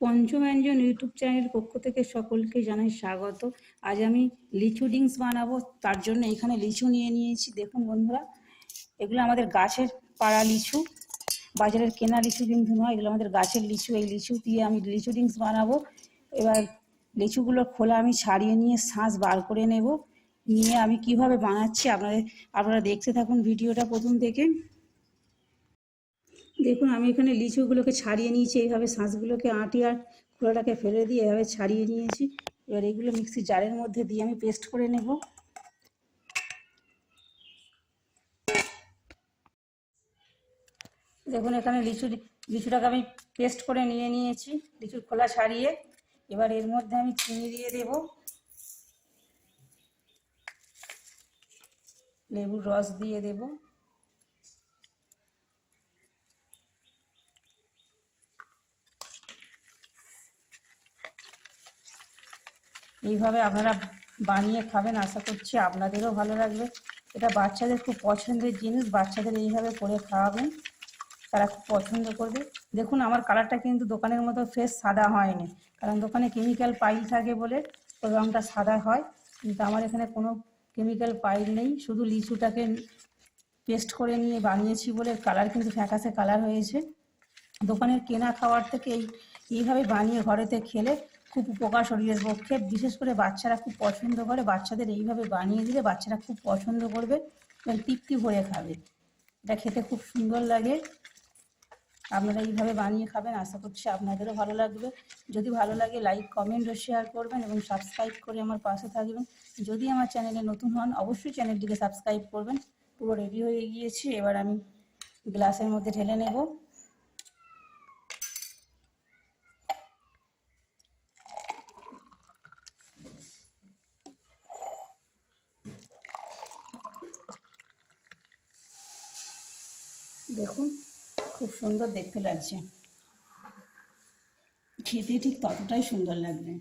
পঞ্চব্যঞ্জন YouTube চ্যানেলের পক্ষ থেকে সকলকে জানাই স্বাগত। আজ আমি লিচু ডিংস বানাবো, তার জন্য এখানে লিচু নিয়ে নিয়েছি। দেখুন বন্ধুরা, এগুলো আমাদের গাছের পাড়া লিচু, বাজারের কেনা লিচু কিন্তু নয়, এগুলো আমাদের গাছের লিচু। এই লিচু দিয়ে আমি লিচু ডিংস বানাবো। এবার লিচুগুলো খোলা আমি ছাড়িয়ে নিয়ে শাঁস বার করে নেব। নিয়ে আমি কিভাবে বানাচ্ছি আপনারা দেখতে থাকুন ভিডিওটা প্রথম থেকে। দেখুন, আমি এখানে লিচুগুলোকে ছাড়িয়ে নিয়েছি, এইভাবে শাঁসগুলোকে আঁটি আর খোলাটাকে ফেলে দিয়ে এভাবে ছাড়িয়ে নিয়েছি। এবার এগুলো মিক্সি জারের মধ্যে দিয়ে আমি পেস্ট করে নেব। দেখুন, এখানে লিচুটাকে আমি পেস্ট করে নিয়েছি, লিচুর খোলা ছাড়িয়ে। এবার এর মধ্যে আমি চিনি দিয়ে দেব, লেবুর রস দিয়ে দেব, এইভাবে আপনারা বানিয়ে খাবেন, আশা করছি আপনাদেরও ভালো লাগবে। এটা বাচ্চাদের খুব পছন্দের জিনিস, বাচ্চাদের এইভাবে করে খাওয়াবেন, তারা খুব পছন্দ করবে। দেখুন, আমার কালারটা কিন্তু দোকানের মতো ফ্রেশ সাদা হয়নি, কারণ দোকানে কেমিক্যাল পাইল থাকে বলে ওই রঙটা সাদা হয়, কিন্তু আমার এখানে কোনো কেমিক্যাল পাইল নেই। শুধু লিচুটাকে পেস্ট করে নিয়ে বানিয়েছি বলে কালার কিন্তু ফ্যাকাশে কালার হয়েছে। দোকানের কেনা খাবার থেকে এইভাবে বানিয়ে ঘরেতে খেলে খুব উপকার শরীরের পক্ষে, বিশেষ করে বাচ্চারা খুব পছন্দ করে। বাচ্চাদের এইভাবে বানিয়ে দিলে বাচ্চারা খুব পছন্দ করবে এবং তৃপ্তি ভরে খাবে। এটা খেতে খুব সুন্দর লাগে। আপনারা এইভাবে বানিয়ে খাবেন, আশা করছি আপনাদেরও ভালো লাগবে। যদি ভালো লাগে লাইক, কমেন্ট ও শেয়ার করবেন এবং সাবস্ক্রাইব করে আমার পাশে থাকবেন। যদি আমার চ্যানেলে নতুন হন অবশ্যই চ্যানেলটিকে সাবস্ক্রাইব করবেন। পুরো রেডি হয়ে গিয়েছি, এবার আমি গ্লাসের মধ্যে ঢেলে নেব। দেখুন, খুব সুন্দর দেখতে লাগছে, খেতে ঠিক ততটাই সুন্দর লাগবে।